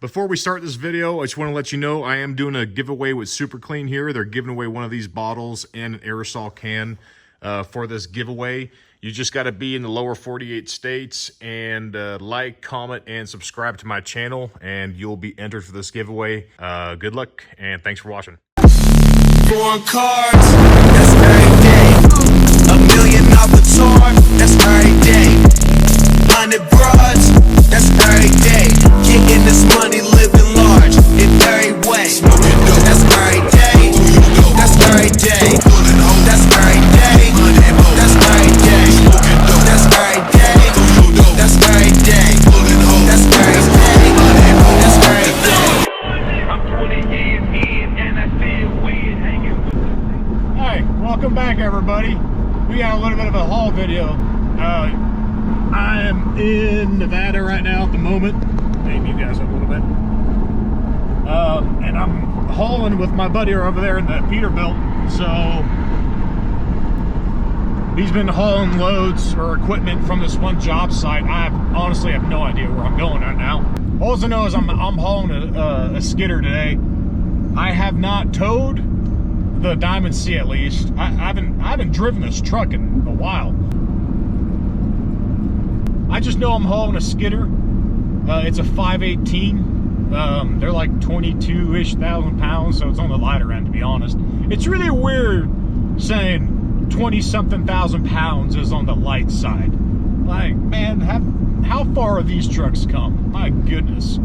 Before we start this video, I just want to let you know I am doing a giveaway with Super Clean here. They're giving away one of these bottles and an aerosol can for this giveaway. You just got to be in the lower 48 states and like, comment, and subscribe to my channel, and you'll be entered for this giveaway. Good luck, and thanks for watching. Foreign cards, that's every day. $1 million off a tour, that's every day. 100 broads, that's every day. Getting this money, living large in every way. That's every day. That's every day. That's every day. That's every day. That's every day. That's every day. That's every day. That's every day. I'm 20 years in and I feel weird hanging with the... Hey, welcome back, everybody. We got a little bit of a haul video. I am in Nevada right now at the moment. Name you guys up a little bit. And I'm hauling with my buddy over there in the Peterbilt. So he's been hauling loads or equipment from this one job site. I honestly have no idea where I'm going right now. All I know is I'm hauling a skidder today. I have not towed the Diamond C, at least. I haven't driven this truck in a while. I just know I'm hauling a skidder. It's a 518. They're like 22-ish thousand pounds, so it's on the lighter end, to be honest. It's really weird saying 20-something thousand pounds is on the light side. Like, man, how far have these trucks come? My goodness.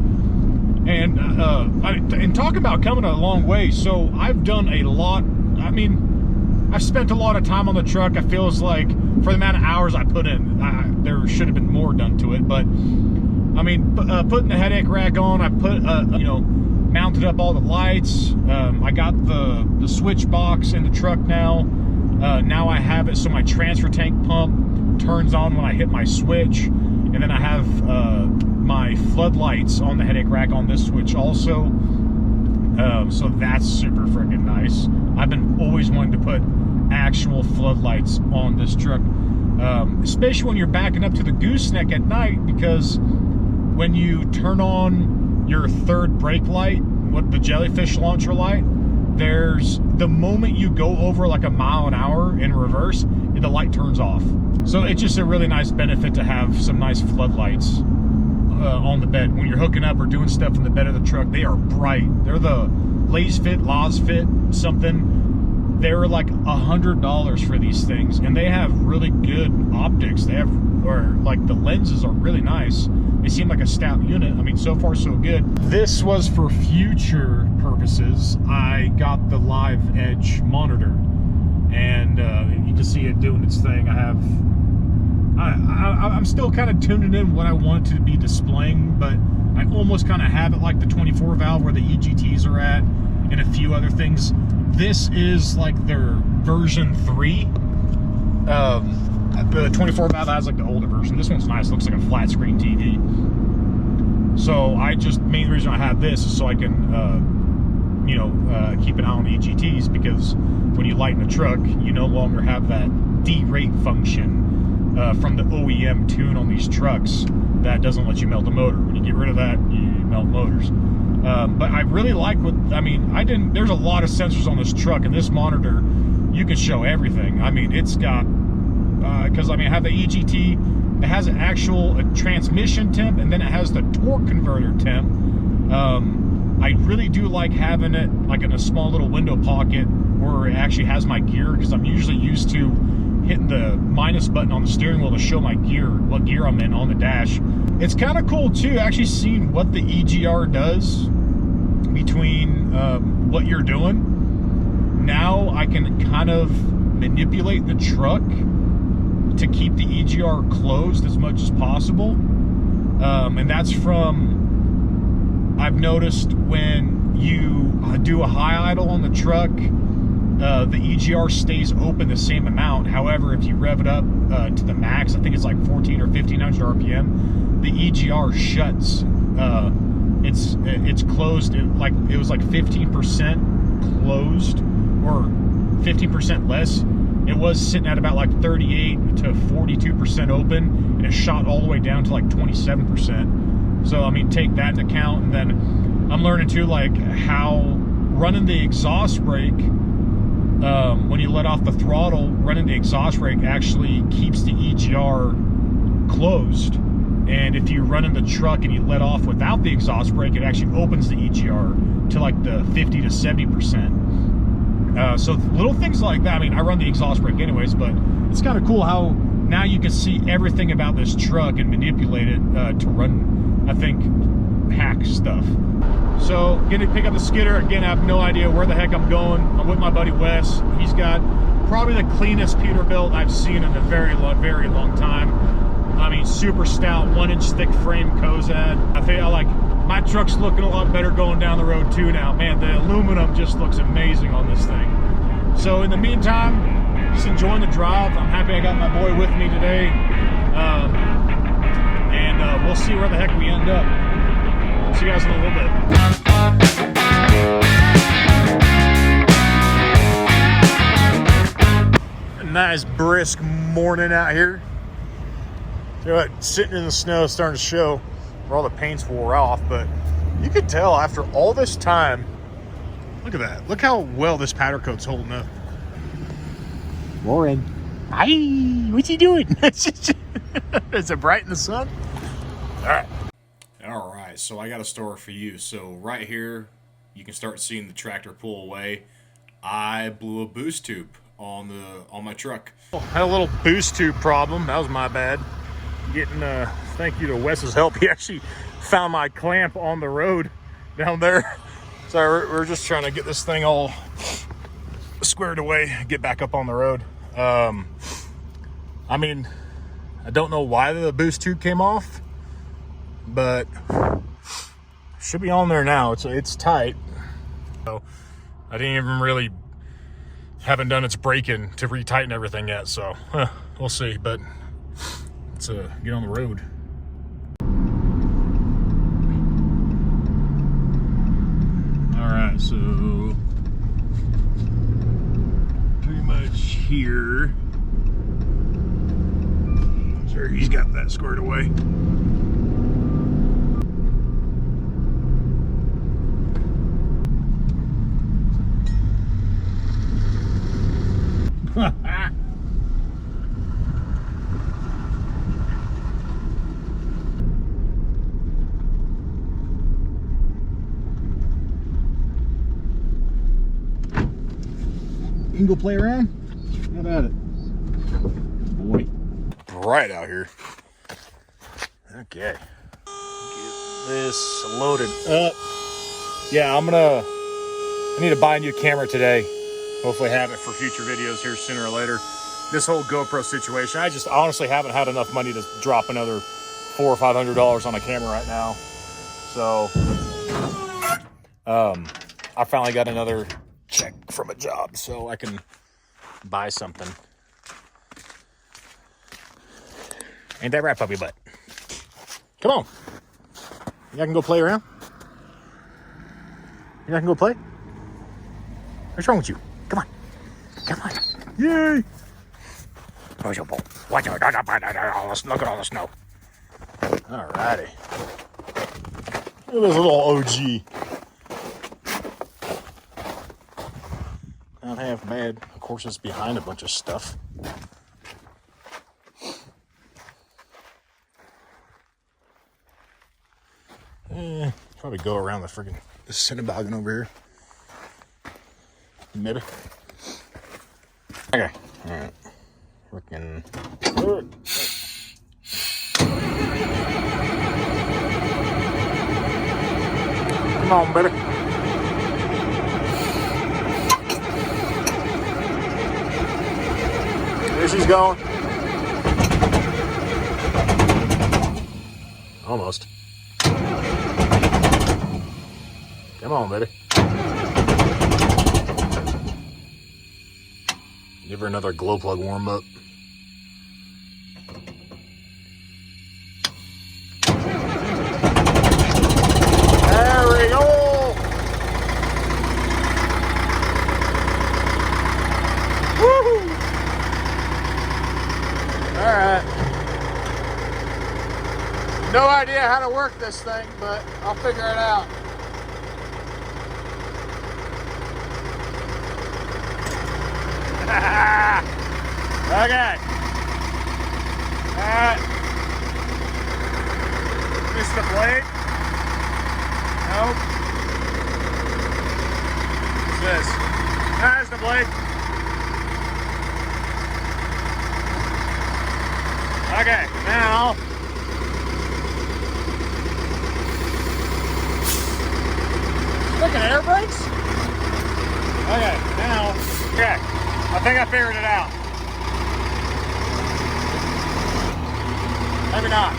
And talk about coming a long way. So I've done a lot. I mean, I've spent a lot of time on the truck. I feel like for the amount of hours I put in, there should have been more done to it. But I mean, putting the headache rack on, I put, mounted up all the lights. I got the switch box in the truck now. Now I have it so my transfer tank pump turns on when I hit my switch. And then I have my floodlights on the headache rack on this switch also. So that's super freaking nice. I've been always wanting to put actual floodlights on this truck, especially when you're backing up to the gooseneck at night, because when you turn on your third brake light, the jellyfish launcher light, there's the moment you go over like a mile an hour in reverse, the light turns off. So it's just a really nice benefit to have some nice floodlights on the bed. When you're hooking up or doing stuff in the bed of the truck, they are bright. They're the Lays Fit something. They're like $100 for these things, and they have really good optics. They have, or like the lenses are really nice. They seem like a stout unit. I mean, so far so good. This was for future purposes. I got the Live Edge monitor, and you can see it doing its thing. I'm still kind of tuning in what I want to be displaying, but I almost kind of have it like the 24 valve where the EGTs are at, and a few other things. This is like their version 3. The 24 valve has like the older version. This one's nice. It looks like a flat screen TV. So main reason I have this is so I can, keep an eye on the EGTs, because when you lighten the truck, you no longer have that derate function from the OEM tune on these trucks that doesn't let you melt the motor. When you get rid of that, you melt motors. But I really like there's a lot of sensors on this truck, and this monitor, you can show everything. I mean, it's got, I have the EGT, it has an actual transmission temp, and then it has the torque converter temp. I really do like having it like in a small little window pocket where it actually has my gear, because I'm usually used to hitting the minus button on the steering wheel to show my gear, what gear I'm in on the dash. It's kind of cool too, actually seeing what the EGR does between what you're doing. Now I can kind of manipulate the truck to keep the EGR closed as much as possible. And that's from, I've noticed when you do a high idle on the truck, the EGR stays open the same amount. However, if you rev it up to the max, I think it's like 14 or 1500 RPM, the EGR shuts. It's closed. It was like 15% closed, or 15% less. It was sitting at about like 38 to 42% open, and it shot all the way down to like 27%. So, I mean, take that into account. And then I'm learning too, like, how running the exhaust brake, when you let off the throttle, running the exhaust brake actually keeps the EGR closed. And if you run in the truck and you let off without the exhaust brake, it actually opens the EGR to like the 50 to 70%. So little things like that. I mean, I run the exhaust brake anyways, but it's kind of cool how now you can see everything about this truck and manipulate it to run, I think, hack stuff. So gonna pick up the skidder. Again, I have no idea where the heck I'm going. I'm with my buddy Wes. He's got probably the cleanest Peterbilt I've seen in a very long time. I mean, super stout, 1-inch thick frame Cozad. I feel like my truck's looking a lot better going down the road too now. Man, the aluminum just looks amazing on this thing. So in the meantime, just enjoying the drive. I'm happy I got my boy with me today. And we'll see where the heck we end up. See you guys in a little bit. A nice brisk morning out here. You know what, sitting in the snow starting to show where all the paint's wore off, but you could tell after all this time. Look at that. Look how well this powder coat's holding up. Warren. Hi, what's he doing? Is it bright in the sun? All right, so I got a story for you. So right here, you can start seeing the tractor pull away. I blew a boost tube on my truck. Had a little boost tube problem. That was my bad. Getting thank you to Wes's help. He actually found my clamp on the road down there. So we're just trying to get this thing all squared away, get back up on the road. I mean, I don't know why the boost tube came off, but should be on there now. It's tight. So I didn't even really haven't done its braking to retighten everything yet. So we'll see. But let's get on the road. All right, so pretty much here. Sure, he's got that squared away. You can go play around? How about it? Boy. Bright out here. Okay. Get this loaded up. Yeah, I need to buy a new camera today. Hopefully have it for future videos here sooner or later. This whole GoPro situation, I just honestly haven't had enough money to drop another $400 or $500 on a camera right now. So, I finally got another check from a job so I can buy something. Ain't that right, puppy butt? Come on. You can go play around? You can go play? What's wrong with you? Come on. Come on. Yay! Where's your ball? Look at all the snow. Alrighty. Look at this little OG. Not half bad. Of course, it's behind a bunch of stuff. Probably go around the friggin' Cinnaboggan over here. Maybe. Okay. All right. Freaking. Come on, baby. There she's going. Almost. Come on, baby. Give her another glow plug warm up. There we go. Woo-hoo. All right. No idea idea how to work this thing, but I'll figure it out. Okay. Missed the blade. Nope. What's this? There's the blade. Okay, now sticking air brakes? Okay, now, okay. I think I figured it out. Maybe not.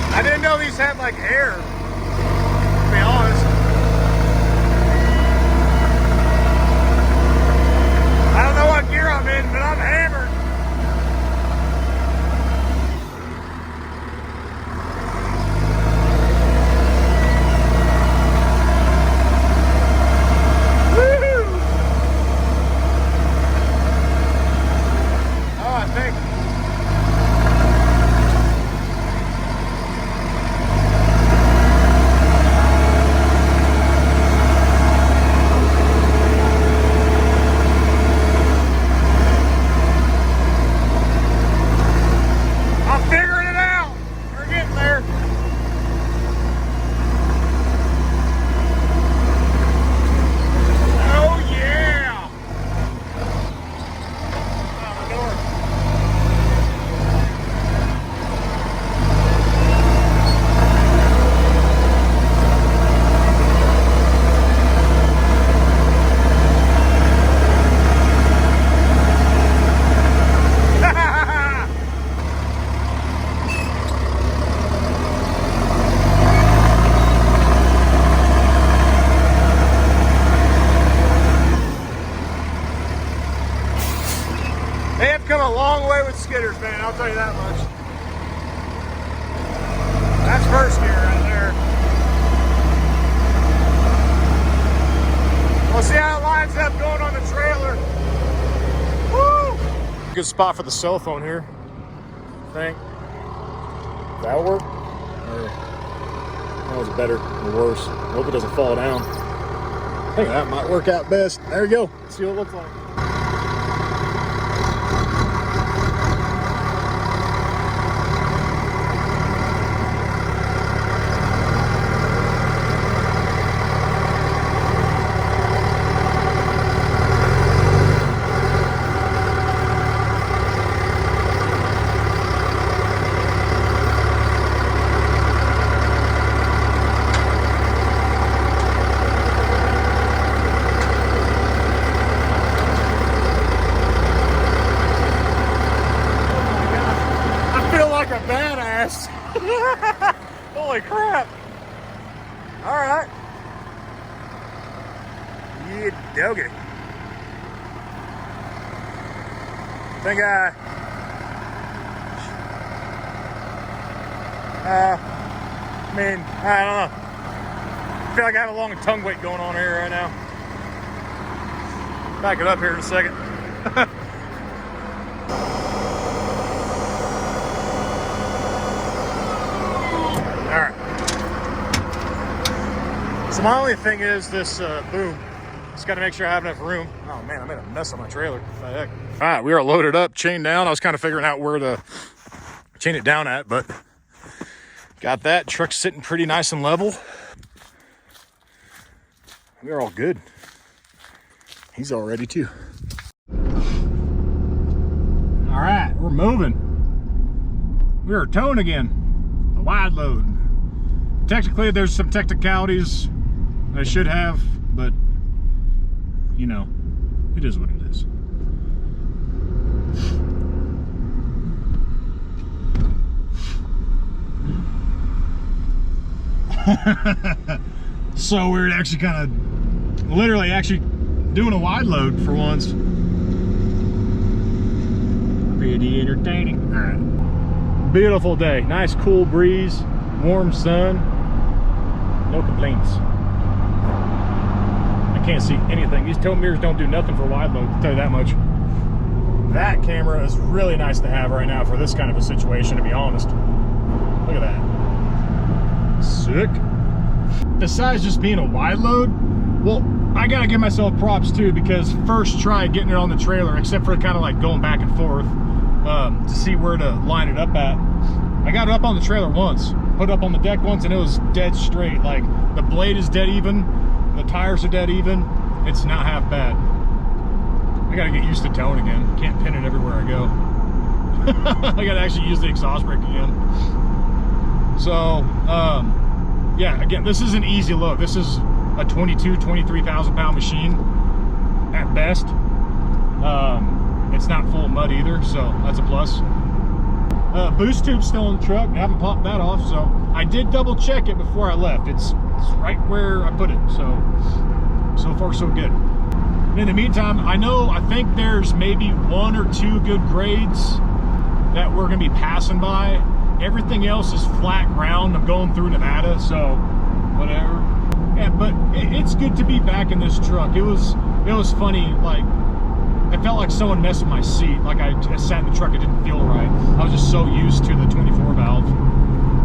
I didn't know these had like air, to be honest. I don't know what gear I'm in, but I'm hammered. Woo-hoo! Oh, I think. They have come a long way with skidders, man, I'll tell you that much. That's first gear right there. We'll see how it lines up going on the trailer. Woo! Good spot for the cell phone here, I think. That'll work? Or that was better or worse. I hope it doesn't fall down. I think that might work out best. There we go. Let's see what it looks like. Holy crap. All right. Yeah, doggy. Think I mean, I don't know. I feel like I have a long tongue weight going on here right now. Back it up here in a second. So my only thing is this boom. Just got to make sure I have enough room. Oh man, I made a mess on my trailer. What the heck? All right, we are loaded up, chained down. I was kind of figuring out where to chain it down at, but got that. Truck's sitting pretty nice and level. We're all good. He's all ready too. All right, we're moving. We are towing again. A wide load. Technically, there's some technicalities I should have, but you know, it is what it is. So weird, actually kind of, literally actually doing a wide load for once. Pretty entertaining. All right. Beautiful day. Nice cool breeze, warm sun. No complaints. I can't see anything. These tow mirrors don't do nothing for wide load, I'll tell you that much. That camera is really nice to have right now for this kind of a situation, to be honest. Look at that. Sick. Besides just being a wide load, well, I gotta give myself props too, because first try getting it on the trailer, except for kind of like going back and forth to see where to line it up at. I got it up on the trailer once, put it up on the deck once, and it was dead straight. Like, the blade is dead even, the tires are dead even. It's not half bad. I gotta get used to towing again. Can't pin it everywhere I go. I gotta actually use the exhaust brake again. So, yeah, again, this is an easy load. This is a 23,000 pound machine at best. It's not full of mud either, so that's a plus. Boost tube's still in the truck. I haven't popped that off, so I did double check it before I left. It's right where I put it, so far so good. In the meantime, I think there's maybe 1 or 2 good grades that we're gonna be passing by. Everything else is flat ground. I'm going through Nevada, so whatever. Yeah, but it's good to be back in this truck. It was funny, like, I felt like someone messed with my seat. Like, I sat in the truck, it didn't feel right. I was just so used to the 24 valve.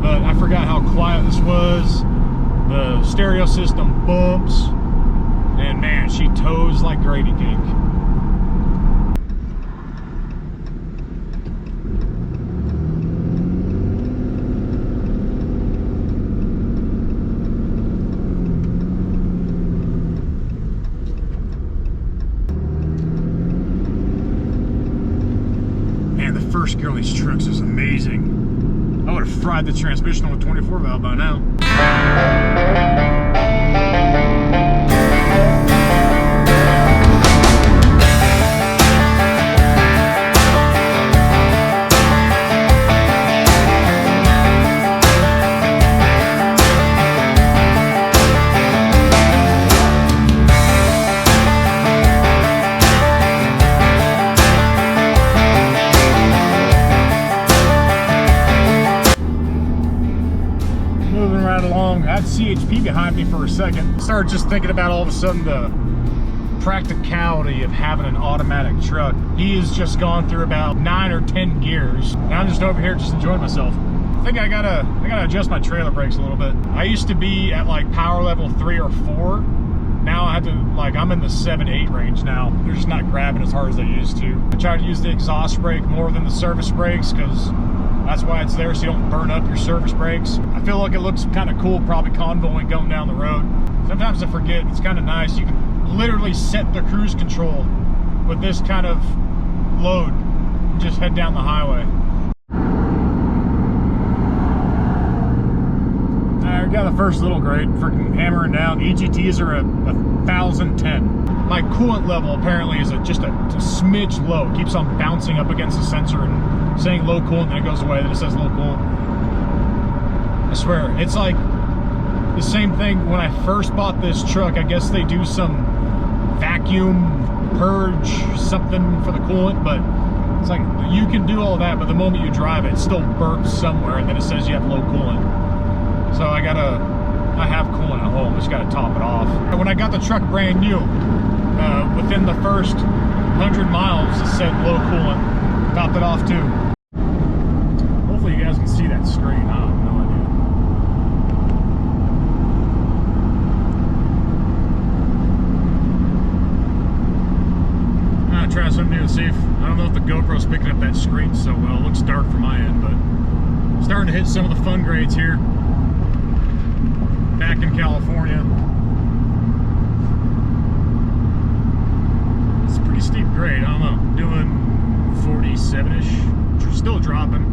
But I forgot how quiet this was. The stereo system bumps. And man, she tows like gravy cake. Man, the first gear on these trucks is amazing. I would have fried the transmission on a 24 valve by now. CHP behind me for a second. Started just thinking about all of a sudden the practicality of having an automatic truck. He has just gone through about 9 or 10 gears. Now I'm just over here just enjoying myself. I think I gotta adjust my trailer brakes a little bit. I used to be at like power level 3 or 4. Now I have to, like, I'm in the 7, 8 range now. They're just not grabbing as hard as they used to. I try to use the exhaust brake more than the service brakes, because that's why it's there, so you don't burn up your service brakes. I feel like it looks kind of cool, probably convoying going down the road. Sometimes I forget, it's kind of nice. You can literally set the cruise control with this kind of load and just head down the highway. Alright, we got the first little grade, freaking hammering down. EGTs are a 1010. My coolant level apparently is just a smidge low. It keeps on bouncing up against the sensor and saying low coolant, then it goes away, then it says low coolant. I swear, it's like the same thing when I first bought this truck. I guess they do some vacuum purge something for the coolant, but it's like you can do all that, but the moment you drive it, it still burps somewhere, and then it says you have low coolant. So I have coolant at home, just gotta top it off. When I got the truck brand new, within the first 100 miles, it said low coolant. Topped it off too. Hopefully you guys can see that screen. I have no idea. I'm gonna try something new and see if, I don't know if the GoPro's picking up that screen so well. It looks dark from my end, but I'm starting to hit some of the fun grades here. Back in California. It's a pretty steep grade, I don't know. Doing 47-ish, still dropping.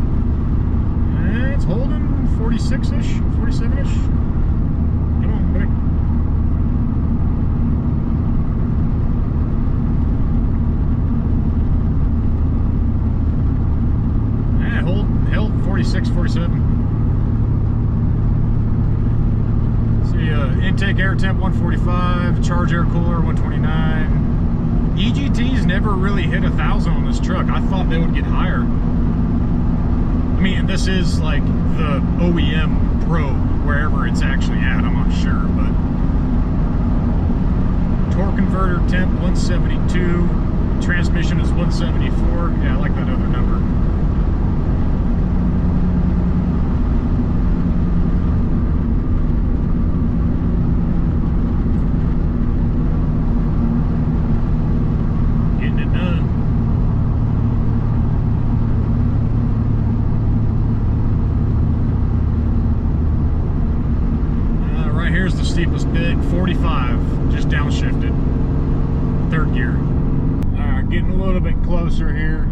And it's holding 46-ish, 47-ish. Come on, buddy. Yeah, held 46, 47. See, intake air temp 145, charge air cooler 129. EGTs never really hit 1,000 on this truck. I thought they would get higher. I mean, this is like the OEM Pro, wherever it's actually at, I'm not sure, but torque converter temp 172, transmission is 174. Yeah, I like that other number. Getting it done. Right here's the steepest bit, 45, just downshifted, third gear. All right, getting a little bit closer here.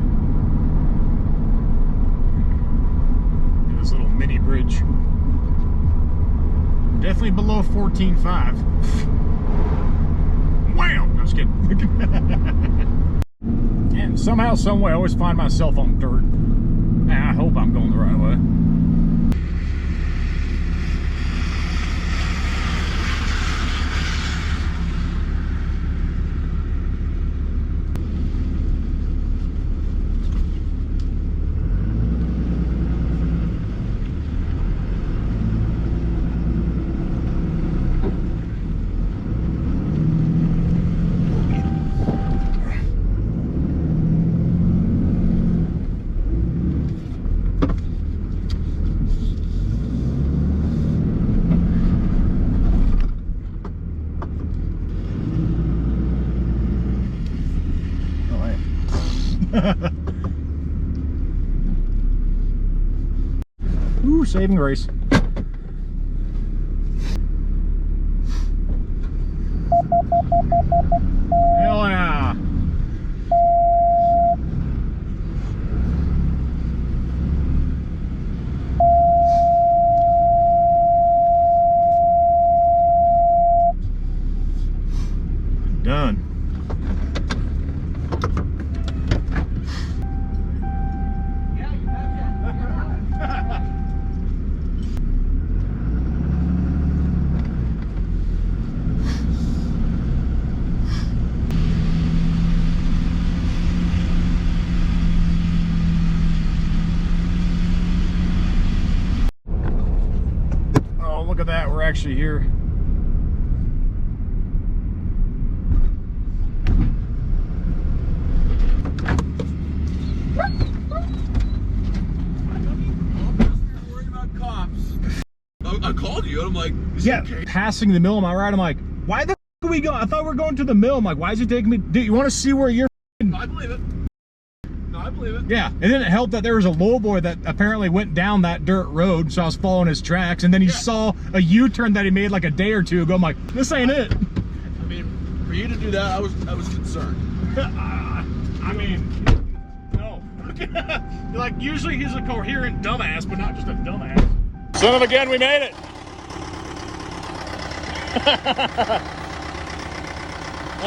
This little mini bridge. Definitely below 14.5. Wham! I was kidding. And somehow, someway, I always find myself on dirt. And I hope I'm going the right way. Ooh, saving grace. Hell yeah. Done. Look at that, we're actually here. I called you and I'm like, yeah, okay? Passing the mill, am I right? I'm like, why the f are we going? I thought we were going to the mill. I'm like, why is it taking me? Dude, you want to see where you're? No, I believe it. No, I believe it. Yeah, and then it helped that there was a lowboy that apparently went down that dirt road, so I was following his tracks, and then he saw a U-turn that he made like a day or two ago. I'm like, this ain't it. I mean, for you to do that, I was concerned. I mean, no. Like, usually he's a coherent dumbass, but not just a dumbass. Son of a gun, we made it.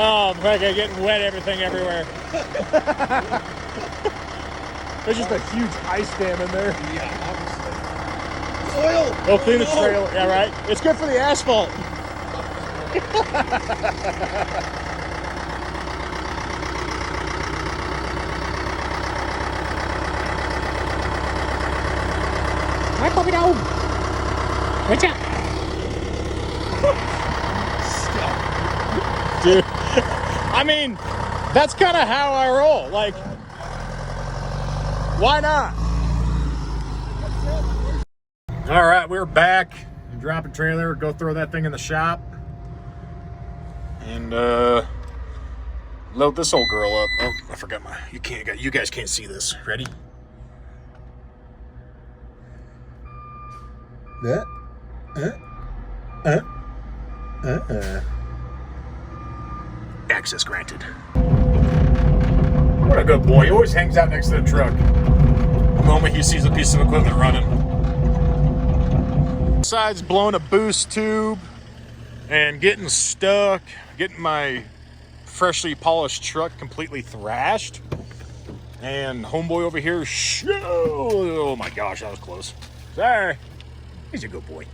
Oh, fuck, I'm getting wet everything everywhere. There's just a huge ice dam in there. Yeah, obviously. Oil! Go clean the trailer. Yeah, right? It's good for the asphalt. Hi, puppy dog. What's up? Dude, I mean, that's kind of how I roll. Like, why not? All right, we're back. Drop a trailer, go throw that thing in the shop, and load this old girl up. Oh, I forgot my. You guys can't see this. Ready? Access granted. What a good boy. He always hangs out next to the truck the moment he sees a piece of equipment running. Besides blowing a boost tube and getting stuck, getting my freshly polished truck completely thrashed, and homeboy over here, oh my gosh, that was close. Sorry. He's a good boy.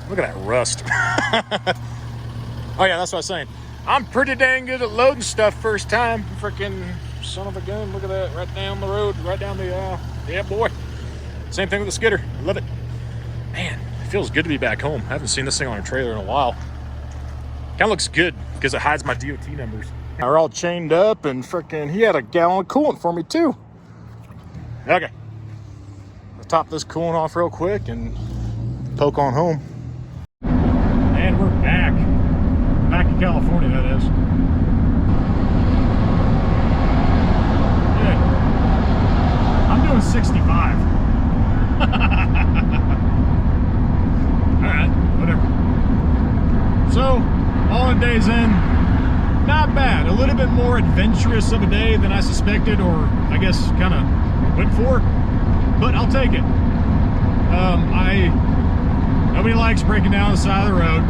Look at that rust. Oh yeah, that's what I was saying. I'm pretty dang good at loading stuff first time. Freaking son of a gun. Look at that. Right down the road. Right down the, yeah, boy. Same thing with the skidder. I love it. Man, it feels good to be back home. I haven't seen this thing on a trailer in a while. Kind of looks good because it hides my DOT numbers. We're all chained up and freaking, he had a gallon of coolant for me too. Okay. Let's top this coolant off real quick and poke on home. And we're back. Back in California, that is. Good. I'm doing 65. Alright, whatever. So, all in days in, not bad. A little bit more adventurous of a day than I suspected, or I guess kind of went for, but I'll take it. Nobody likes breaking down the side of the road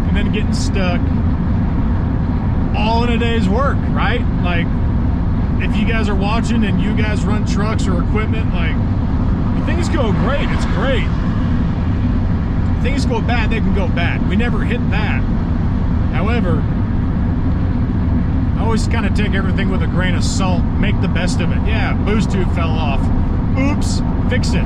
and then getting stuck all in a day's work, right? Like, if you guys are watching and you guys run trucks or equipment, like, things go great, it's great. Things go bad, they can go bad. We never hit that. However, I always kind of take everything with a grain of salt, make the best of it. Yeah, boost tube fell off. Oops, fix it.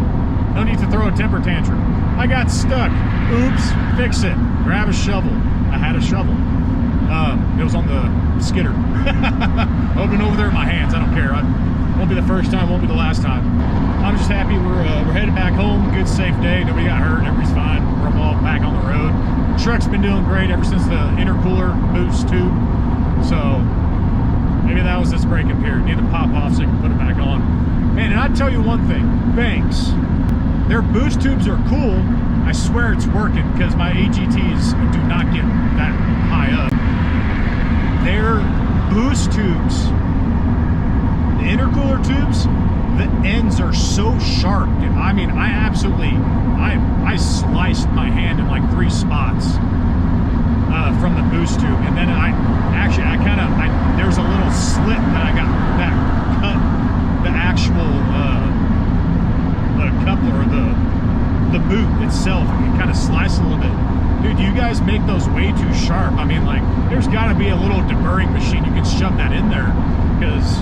No need to throw a temper tantrum. I got stuck. Oops, fix it. Grab a shovel. I had a shovel. It was on the skidder. I've been over there in my hands. I don't care. Won't be the first time, won't be the last time. I'm just happy we're headed back home. Good, safe day. Nobody got hurt. Everybody's fine. We're all back on the road. Truck's been doing great ever since the intercooler boost tube. So maybe that was this break-in period. Need to pop off so you can put it back on. Man, and I'd tell you one thing. Banks. Their boost tubes are cool. I swear it's working because my AGTs do not get that high up. Their boost tubes, the intercooler tubes, the ends are so sharp. I mean, I sliced my hand in like 3 spots from the boost tube, and then there was a little slit that I got that cut the actual the coupler, the boot itself. It kind of sliced a little bit. Dude, you guys make those way too sharp. I mean, like, there's got to be a little deburring machine you can shove that in there, because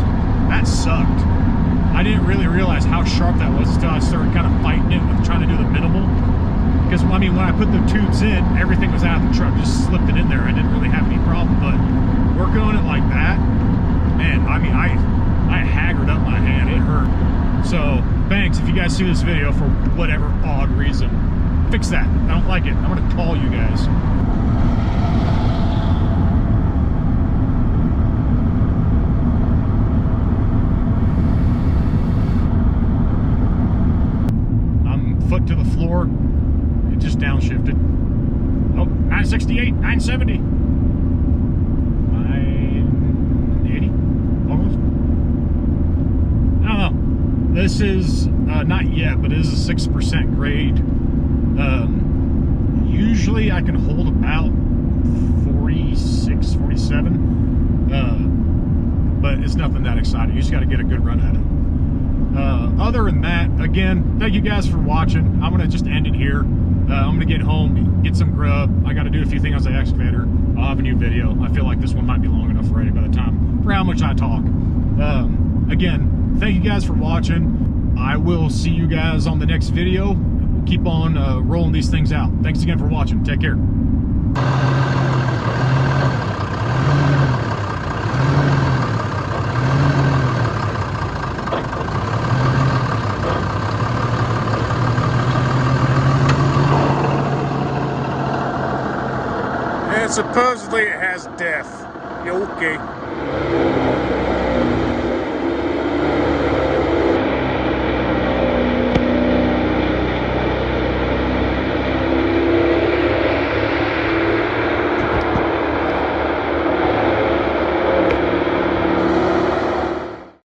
that sucked. I didn't really realize how sharp that was until I started kind of fighting it with trying to do the minimal. Because, I mean, when I put the tubes in, everything was out of the truck, just slipped it in there. I didn't really have any problem, but working on it like that, man, I mean, I haggard up my hand. It hurt. So, thanks if you guys see this video for whatever odd reason. Fix that. I don't like it. I'm going to call you guys. I'm foot to the floor. It just downshifted. Oh, 968, 970. 980, almost. I don't know. This is not yet, but it is a 6% grade. Usually I can hold about 46, 47, but it's nothing that exciting. You just got to get a good run at it. Other than that, again, thank you guys for watching. I'm going to just end it here. I'm going to get home, get some grub. I got to do a few things on the excavator. I'll have a new video. I feel like this one might be long enough already by the time, for how much I talk. Again, thank you guys for watching. I will see you guys on the next video. We'll keep on rolling these things out. Thanks again for watching. Take care. And supposedly it has death. You okay?